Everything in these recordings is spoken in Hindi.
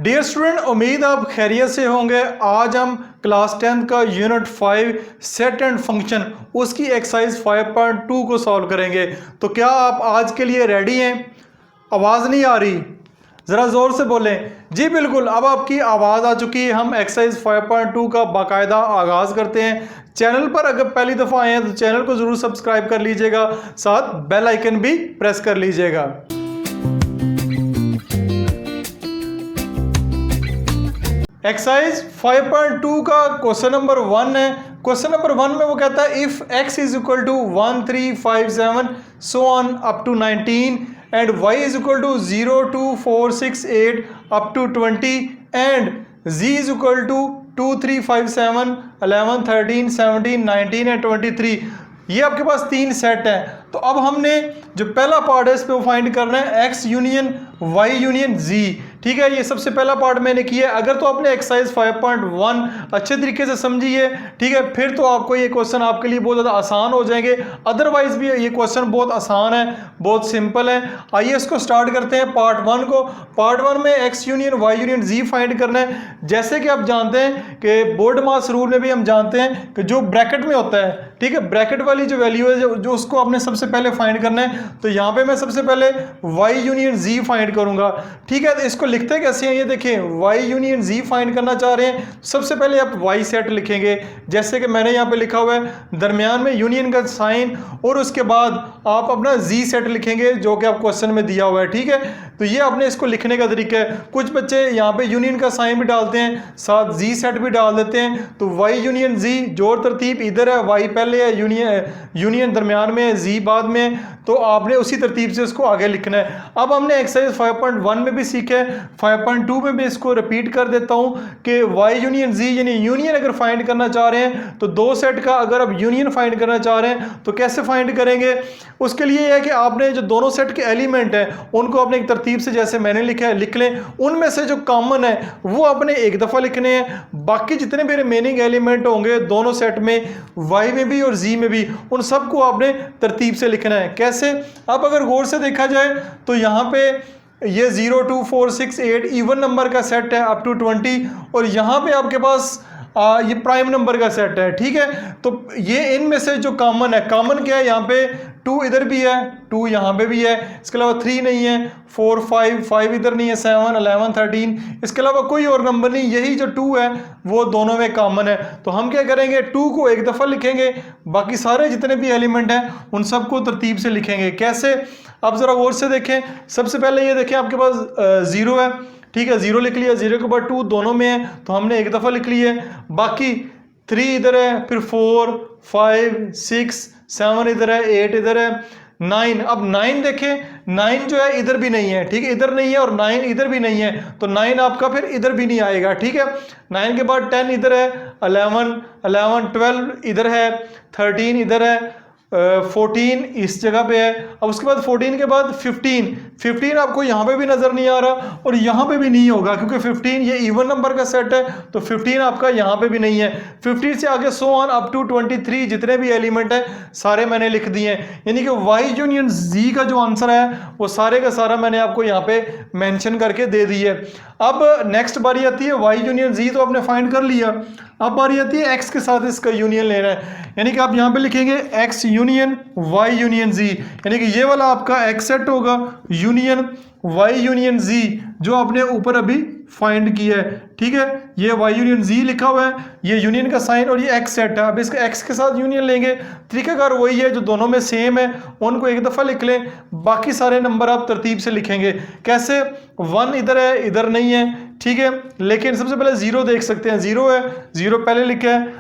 डियर स्टूडेंट, उम्मीद आप खैरियत से होंगे। आज हम क्लास 10 का यूनिट 5 सेट एंड फंक्शन उसकी एक्सरसाइज 5.2 को सॉल्व करेंगे। तो क्या आप आज के लिए रेडी हैं? आवाज़ नहीं आ रही, ज़रा ज़ोर से बोलें। जी बिल्कुल, अब आपकी आवाज़ आ चुकी है। हम एक्सरसाइज 5.2 का बाकायदा आगाज़ करते हैं। चैनल पर अगर पहली दफ़ा आए हैं तो चैनल को ज़रूर सब्सक्राइब कर लीजिएगा, साथ बेल आइकन भी प्रेस कर लीजिएगा। एक्सरसाइज 5.2 का क्वेश्चन नंबर 1 है। क्वेश्चन नंबर 1 में वो कहता है if x is equal to 1 3 5 7 so on up to 19 and y is equal to 0 2 4 6 8 up to 20 and z is equal to 2 3 5 7 11 13 17 19 and 23। ये आपके पास तीन सेट हैं। तो अब हमने जो पहला पार्ट है इस पे फाइंड करना है x union y union z। ठीक है, ये सबसे पहला पार्ट मैंने किया है। अगर तो आपने एक्सरसाइज 5.1 अच्छे तरीके से समझी है, ठीक है, फिर तो आपको ये क्वेश्चन आपके लिए बहुत ज़्यादा आसान हो जाएंगे। अदरवाइज भी ये क्वेश्चन बहुत आसान है, बहुत सिंपल है। आइए इसको स्टार्ट करते हैं पार्ट 1 को। पार्ट 1 में x union y union z find करना है। जैसे कि आप जानते हैं कि बोर्ड मास रूल में भी हम जानते हैं कि जो ब्रैकेट में होता है, ठीक है, ब्रैकेट वाली जो वैल्यू है जो उसको आपने सबसे पहले फाइंड करना है। तो यहाँ पे मैं सबसे पहले y यूनियन z फाइंड करूंगा। ठीक है, तो इसको लिखते कैसे हैं, ये देखें, y यूनियन z फाइंड करना चाह रहे हैं। सबसे पहले आप y सेट लिखेंगे, जैसे कि मैंने यहाँ पे लिखा हुआ है, दरमियान में यूनियन का साइन और उसके बाद आप अपना z सेट लिखेंगे जो कि आप क्वेश्चन में दिया हुआ है। ठीक है, तो ये आपने इसको लिखने का तरीका है। कुछ बच्चे यहाँ पे यूनियन का साइन भी डालते हैं, साथ z सेट भी डाल देते हैं। तो y यूनियन z जोड़ तरतीब इधर है, y पहले है, यूनियन दरमियान में है, z बाद में है। तो आपने उसी तरतीब से इसको आगे लिखना है। अब हमने एक्सरसाइज 5.1 में भी सीखा है, 5.2 में भी इसको रिपीट कर देता हूं कि y यूनियन z यानी यूनियन अगर फाइंड करना चाह रहे हैं तो दो सेट का अगर आप यूनियन फाइंड करना चाह रहे हैं तो कैसे फाइंड करेंगे। उसके लिए यह है कि आपने जो दोनों सेट के एलिमेंट हैं उनको अपने एक तरतीब से जैसे मैंने लिखा है लिख लें। उनमें से जो कॉमन है वो आपने एक दफ़ा लिखने हैं। बाकी जितने भी रिमेनिंग एलिमेंट होंगे दोनों सेट में, y में भी और z में भी, उन सबको आपने तरतीब से लिखना है। कैसे? अब अगर गौर से देखा जाए तो यहाँ पे ये 0 2 4 6 8 इवन नंबर का सेट है अप टू 20 और यहाँ पे आपके पास ये प्राइम नंबर का सेट है। ठीक है, तो ये इनमें से जो कॉमन है, कॉमन क्या है, यहाँ पे 2 इधर भी है, 2 यहाँ पे भी है, इसके अलावा 3 नहीं है, 4 5 इधर नहीं है, 7 11 13, इसके अलावा कोई और नंबर नहीं। यही जो 2 है वो दोनों में कॉमन है। तो हम क्या करेंगे, 2 को एक दफ़ा लिखेंगे, बाकी सारे जितने भी एलिमेंट हैं उन सबको तरतीब से लिखेंगे। कैसे? अब ज़रा गौर से देखें। सबसे पहले ये देखें, आपके पास 0 है, ठीक है, 0 लिख लिया, 0 के बाद 2 दोनों में है तो हमने एक दफ़ा लिख लिया है। बाकी 3 इधर है, फिर 4 5 6 7 इधर है, 8 इधर है, 9। अब 9 देखें, 9 जो है इधर भी नहीं है, ठीक है, इधर नहीं है, और 9 इधर भी नहीं है, तो 9 आपका फिर इधर भी नहीं आएगा। ठीक है, 9 के बाद 10 इधर है, 11 12 इधर है, 13 इधर है, 14 इस जगह पे है। अब उसके बाद 14 के बाद 15 आपको यहाँ पे भी नज़र नहीं आ रहा और यहाँ पे भी नहीं होगा क्योंकि 15 ये इवन नंबर का सेट है, तो 15 आपका यहाँ पे भी नहीं है। 15 से आगे सो ऑन अप टू 23 जितने भी एलिमेंट है सारे मैंने लिख दिए हैं। यानी कि y यूनियन z का जो आंसर है वो सारे का सारा मैंने आपको यहाँ पे मेंशन करके दे दी है। अब नेक्स्ट बारी आती है y यूनियन z, तो आपने फाइंड कर लिया। अब बारी आती है x के साथ इसका यूनियन लेना है, यानी कि आप यहाँ पे लिखेंगे x union y union z, यानी कि ये वाला आपका x सेट होगा यूनियन y यूनियन z जो आपने ऊपर अभी फाइंड किया है। ठीक है, ये y यूनियन z लिखा हुआ है, ये यूनियन का साइन और ये x सेट है। अब इसका x के साथ यूनियन लेंगे। तरीकाकार वही है जो दोनों में सेम है, उनको एक दफ़ा लिख लें, बाकी सारे नंबर आप तरतीब से लिखेंगे। कैसे? 1 इधर है, इधर नहीं है, ठीक है, लेकिन सबसे पहले 0 देख सकते हैं, 0 है, 0 पहले लिखा है,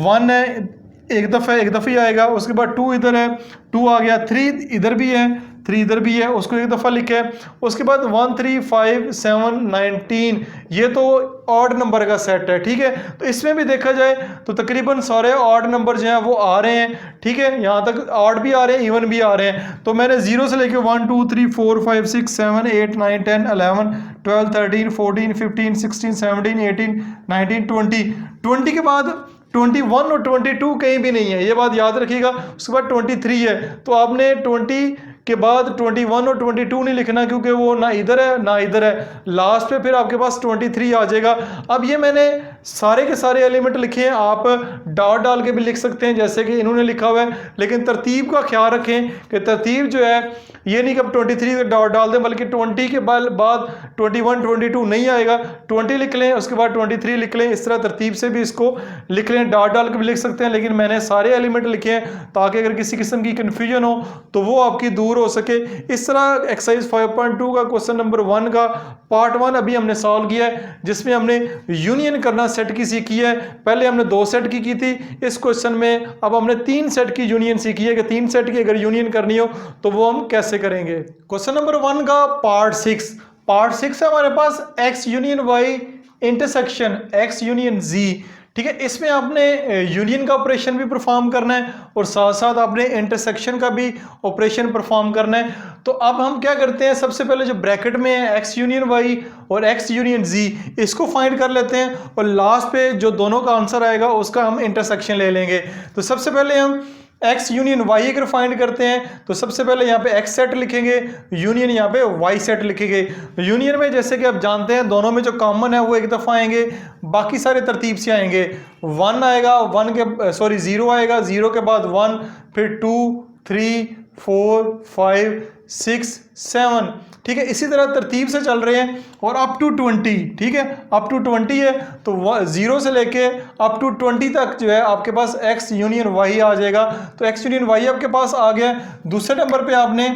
1 है, एक दफ़ा ही आएगा, उसके बाद 2 इधर है, 2 आ गया, 3 इधर भी है, 3 इधर भी है, उसको एक दफ़ा लिखा है। उसके बाद 1 3 5 7 19, ये तो ऑड नंबर का सेट है। ठीक है, तो इसमें भी देखा जाए तो तकरीबन सारे ऑड नंबर जो हैं वो आ रहे हैं। ठीक है, यहाँ तक ऑड भी आ रहे हैं, इवन भी आ रहे हैं। तो मैंने 0 से लेके 1 2 3 4 5 6 7 8 9 10 11 12 13 14 15 16 17 18 19 20 के बाद 21 और 22 कहीं भी नहीं है, ये बात याद रखिएगा। उसके बाद 23 है, तो आपने 20 के बाद 21 और 22 नहीं लिखना, क्योंकि वो ना इधर है ना इधर है, लास्ट पे फिर आपके पास 23 आ जाएगा। अब ये मैंने सारे के सारे एलिमेंट लिखे हैं, आप डॉट डाल के भी लिख सकते हैं जैसे कि इन्होंने लिखा हुआ है, लेकिन तरतीब का ख्याल रखें कि तरतीब जो है ये नहीं कि अब 23 का डॉट डाल दें, बल्कि 20 के बाद 21 22 नहीं आएगा, 20 लिख लें, उसके बाद 23 लिख लें, इस तरह तरतीब से भी इसको लिख लें, डॉट डाल के भी लिख सकते हैं। लेकिन मैंने सारे एलिमेंट लिखे हैं ताकि अगर किसी किस्म की कन्फ्यूजन हो तो वो आपकी दूर हो सके। इस तरह एक्सरसाइज 5.2 का क्वेश्चन नंबर 1 का पार्ट 1 अभी हमने सॉल्व किया है, जिसमें हमने यूनियन करना सेट की सीखी है। पहले हमने 2 सेट की थी, इस क्वेश्चन में अब हमने 3 सेट की यूनियन सीखी है कि 3 सेट की अगर यूनियन करनी हो तो वो हम कैसे करेंगे। क्वेश्चन नंबर 1 का पार्ट 6 है हमारे पास x union y intersection x union z। ठीक है, इसमें आपने यूनियन का ऑपरेशन भी परफॉर्म करना है और साथ साथ आपने इंटरसेक्शन का भी ऑपरेशन परफॉर्म करना है। तो अब हम क्या करते हैं, सबसे पहले जो ब्रैकेट में है x यूनियन y और x यूनियन z, इसको फाइंड कर लेते हैं और लास्ट पे जो दोनों का आंसर आएगा उसका हम इंटरसेक्शन ले लेंगे। तो सबसे पहले हम x यूनियन y अगर फाइंड करते हैं तो सबसे पहले यहाँ पे x सेट लिखेंगे, यूनियन यहाँ पे y सेट लिखेंगे। यूनियन में जैसे कि आप जानते हैं दोनों में जो कॉमन है वो एक दफ़ा आएंगे, बाकी सारे तरतीब से आएंगे। 1 आएगा, 0 आएगा, 0 के बाद 1, फिर 2 3 4 5 6 7। ठीक है, इसी तरह तरतीब से चल रहे हैं और अप टू 20। ठीक है, अप टू 20 है तो 0 से लेके अप टू 20 तक जो है आपके पास x यूनियन y आ जाएगा। तो x यूनियन y आपके पास आ गया। दूसरे नंबर पे आपने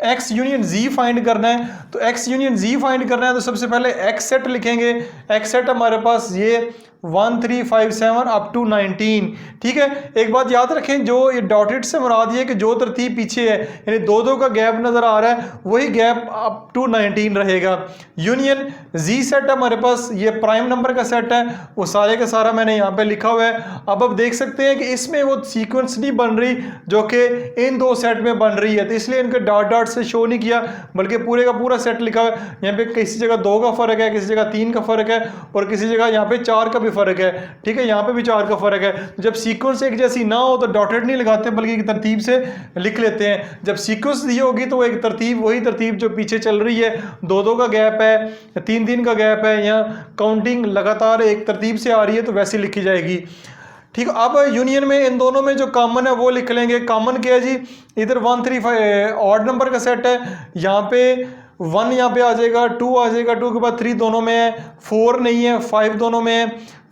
x यूनियन z फाइंड करना है। तो x यूनियन z फाइंड करना है तो सबसे पहले x सेट लिखेंगे। x सेट हमारे पास ये 1 3 5 7 अप टू 19। ठीक है, एक बात याद रखें, जो ये डॉटेड से मुराद ये कि जो तरतीब पीछे है यानी 2 का गैप नजर आ रहा है वही गैप अप टू 19 रहेगा। यूनियन जी सेट हमारे पास ये प्राइम नंबर का सेट है, वो सारे का सारा मैंने यहाँ पे लिखा हुआ है। अब आप देख सकते हैं कि इसमें वो सीक्वेंस नहीं बन रही जो कि इन 2 सेट में बन रही है, तो इसलिए इनके डॉट डॉट से शो नहीं किया, बल्कि पूरे का पूरा सेट लिखा हुआ है। यहाँ पे किसी जगह 2 का फर्क है, किसी जगह 3 का फर्क है और किसी जगह यहाँ पे 4 का फर्क है। ठीक है, यहाँ पे भी 4 का फर्क है। जब सीक्वेंस एक जैसी ना हो तो डॉटेड नहीं लगाते बल्कि एक तरतीब से लिख लेते हैं। जब सीक्वेंस दी होगी तो एक तरतीब, वही तरतीब जो पीछे चल रही है, 2 का गैप है, 3 का गैप है, या काउंटिंग लगातार एक तरतीब से आ रही है तो वैसे लिखी जाएगी। ठीक है, अब यूनियन में इन दोनों में जो कॉमन है वो लिख लेंगे। कॉमन क्या है जी, इधर 1 3 5 ऑड नंबर का सेट है, यहाँ पे 1 यहाँ पे आ जाएगा, 2 आ जाएगा, 2 के बाद 3 दोनों में है, 4 नहीं है, 5 दोनों में है,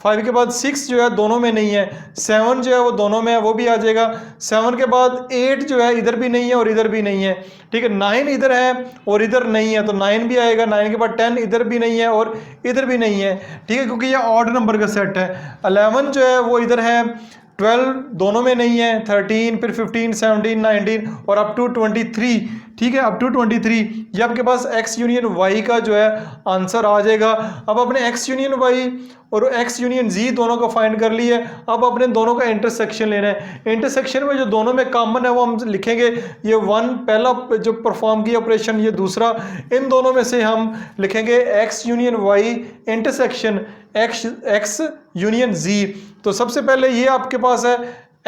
5 के बाद 6 जो है दोनों में नहीं है, 7 जो है वो दोनों में है, वो भी आ जाएगा। 7 के बाद 8 जो है इधर भी नहीं है और इधर भी नहीं है। ठीक है, 9 इधर है और इधर नहीं है तो 9 भी आएगा। 9 के बाद 10 इधर भी नहीं है और इधर भी नहीं है। ठीक है, क्योंकि ये ऑड नंबर का सेट है। 11 जो है वो इधर है, 12 दोनों में नहीं है, 13 फिर 15 17 19 और अप टू 23। ठीक है, अप टू 23 ये आपके पास x यूनियन y का जो है आंसर आ जाएगा। अब अपने x यूनियन y और x यूनियन z दोनों का फाइंड कर लिए। अब अपने दोनों का इंटरसेक्शन लेना है। इंटरसेक्शन में जो दोनों में कॉमन है वो हम लिखेंगे। ये 1 पहला जो परफॉर्म किया ऑपरेशन, ये दूसरा, इन दोनों में से हम लिखेंगे x union y intersection x union z। तो सबसे पहले ये आपके पास है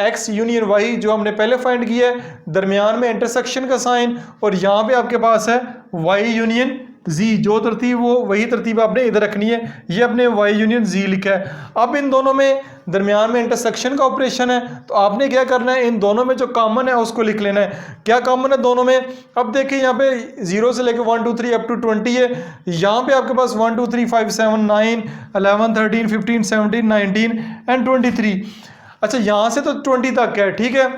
x यूनियन y जो हमने पहले फाइंड किया है, दरमियान में इंटरसेक्शन का साइन, और यहाँ पे आपके पास है y यूनियन z। जो तरतीब वो वही तरतीब आपने इधर रखनी है, ये अपने y यूनियन z लिखा है। अब इन दोनों में दरमियान में इंटरसेक्शन का ऑपरेशन है तो आपने क्या करना है, इन दोनों में जो कॉमन है उसको लिख लेना है। क्या कॉमन है दोनों में, अब देखिए यहाँ पे 0 से लेकर 1 2 3 अप टू 20 है। यहाँ पे आपके पास 1 2 3 5 7 9 11 13 15 17 19 एंड 23। अच्छा, यहाँ से तो 20 तक है। ठीक है,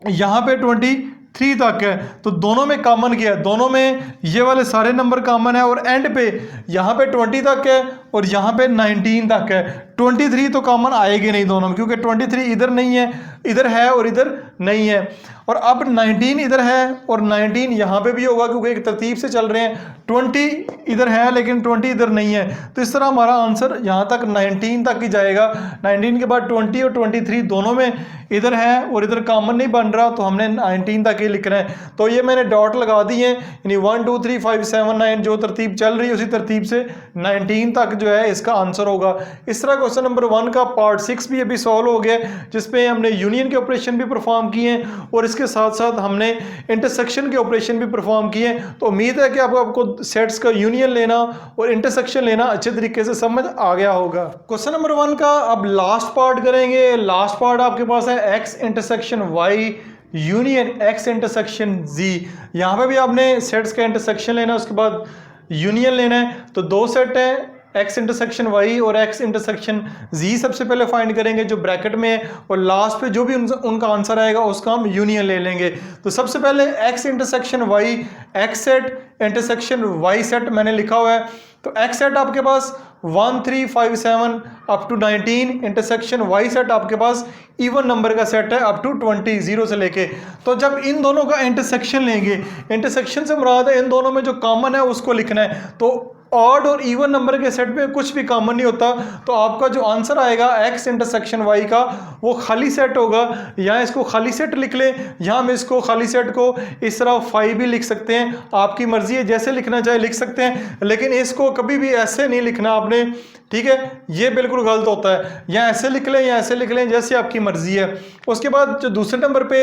यहाँ पे 23 तक है, तो दोनों में कॉमन क्या है, दोनों में ये वाले सारे नंबर कॉमन है और एंड पे यहाँ पे 20 तक है और यहाँ पे 19 तक है। 23 तो कॉमन आएगी नहीं दोनों में, क्योंकि 23 इधर नहीं है, इधर है और इधर नहीं है। और अब 19 इधर है और 19 यहाँ पे भी होगा, क्योंकि एक तरतीब से चल रहे हैं। 20 इधर है लेकिन 20 इधर नहीं है, तो इस तरह हमारा आंसर यहाँ तक 19 तक ही जाएगा। 19 के बाद 20 और 23 दोनों में इधर है और इधर कॉमन नहीं बन रहा, तो हमने 19 तक ही लिखना है। तो ये मैंने डॉट लगा दिए, यानी 1 2 3 5 7 9 जो तरतीब चल रही है उसी तरतीब से 19 तक जो है इसका आंसर होगा। इस तरह क्वेश्चन नंबर 1 का पार्ट 6 भी अभी सॉल्व हो गया, जिसमें हमने यूनियन के ऑपरेशन भी परफॉर्म किए हैं और इसके साथ साथ हमने इंटरसेक्शन के ऑपरेशन भी परफॉर्म किए हैं। तो उम्मीद है कि आपको सेट्स का यूनियन लेना और इंटरसेक्शन लेना अच्छे तरीके से समझ आ गया होगा। क्वेश्चन नंबर 1 का अब लास्ट पार्ट करेंगे। लास्ट पार्ट आपके पास है X intersection Y union X intersection G. यहाँ पे भी आपने सेट्स का इंटरसेक्शन लेना है, उसके बाद यूनियन लेना है। तो दो सेट है, एक्स इंटरसेक्शन वाई और एक्स इंटरसेक्शन जी सबसे पहले फाइंड करेंगे जो ब्रैकेट में है, और लास्ट पे जो भी उनका आंसर आएगा उसका हम यूनियन ले लेंगे। तो सबसे पहले X intersection Y X set intersection Y set मैंने लिखा हुआ है। तो एक्स सेट आपके पास 1 3 5 7 up to 19, intersection Y set आपके पास इवन नंबर का सेट है अप टू 20 0 से लेके। तो जब इन दोनों का इंटरसेक्शन लेंगे, इंटरसेक्शन से मुराद है इन दोनों में जो कॉमन है उसको लिखना है। तो ऑड और इवन नंबर के सेट में कुछ भी कॉमन नहीं होता, तो आपका जो आंसर आएगा एक्स इंटरसेक्शन वाई का वो खाली सेट होगा। यहाँ इसको खाली सेट लिख लें, यहाँ हम इसको खाली सेट को इस तरह 5 भी लिख सकते हैं, आपकी मर्जी है, जैसे लिखना चाहे लिख सकते हैं, लेकिन इसको कभी भी ऐसे नहीं लिखना आपने, ठीक है, ये बिल्कुल गलत होता है। या ऐसे लिख लें या ऐसे लिख लें, जैसे आपकी मर्जी है। उसके बाद जो दूसरे नंबर पे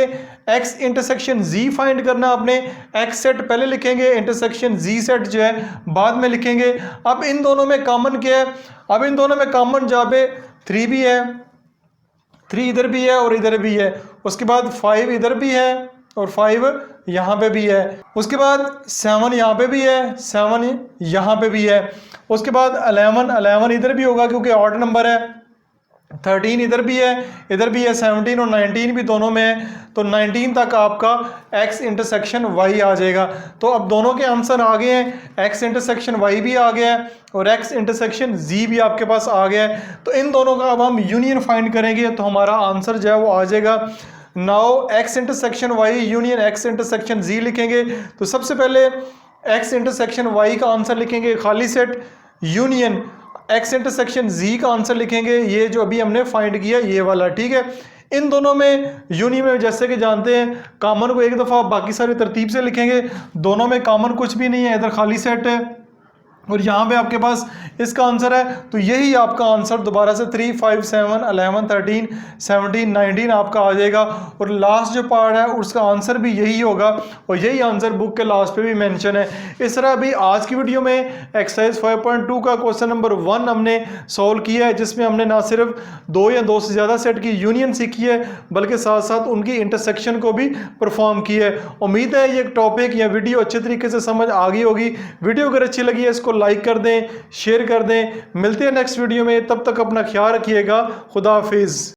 एक्स इंटरसेक्शन जी फाइंड करना, आपने एक्स सेट पहले लिखेंगे, इंटरसेक्शन जी सेट जो है बाद में लिखेंगे। अब इन दोनों में कॉमन क्या है? अब इन दोनों में कॉमन जहाँ पे 3 भी है, 3 इधर भी है और इधर भी है। उसके बाद 5 इधर भी है और 5 यहाँ पे भी है। उसके बाद 7 यहाँ पे भी है, 7 यहाँ पे भी है। उसके बाद 11 इधर भी होगा क्योंकि ऑड नंबर है। 13 इधर भी है, इधर भी है। 17 और 19 भी दोनों में है। तो 19 तक आपका x इंटरसेक्शन y आ जाएगा। तो अब दोनों के आंसर आ गए हैं, x इंटरसेक्शन y भी आ गया है और x इंटरसेक्शन z भी आपके पास आ गया है। तो इन दोनों का अब हम यूनियन फाइंड करेंगे तो हमारा आंसर जो है वो आ जाएगा। Now x intersection y union x intersection z लिखेंगे। तो सबसे पहले x इंटरसेक्शन y का आंसर लिखेंगे खाली set, union x intersection z का आंसर लिखेंगे, ये जो अभी हमने फाइंड किया ये वाला, ठीक है। इन दोनों में यूनियन में जैसे कि जानते हैं कॉमन को एक दफ़ा बाकी सारी तरतीब से लिखेंगे, दोनों में कॉमन कुछ भी नहीं है, इधर खाली सेट है और यहाँ पे आपके पास इसका आंसर है। तो यही आपका आंसर दोबारा से 3 5 7 11 13 17 19 आपका आ जाएगा। और लास्ट जो पार्ट है उसका आंसर भी यही होगा और यही आंसर बुक के लास्ट पे भी मेंशन है। इस तरह अभी आज की वीडियो में एक्सरसाइज 5.2 का क्वेश्चन नंबर 1 हमने सॉल्व किया है, जिसमें हमने ना सिर्फ 2 या 2 से ज़्यादा सेट की यूनियन सीखी है बल्कि साथ साथ उनकी इंटरसेक्शन को भी परफॉर्म किया है। उम्मीद है ये टॉपिक या वीडियो अच्छे तरीके से समझ आ गई होगी। वीडियो अगर अच्छी लगी है इसको लाइक कर दें, शेयर कर दें। मिलते हैं नेक्स्ट वीडियो में, तब तक अपना ख्याल रखिएगा। खुदा हाफिज़।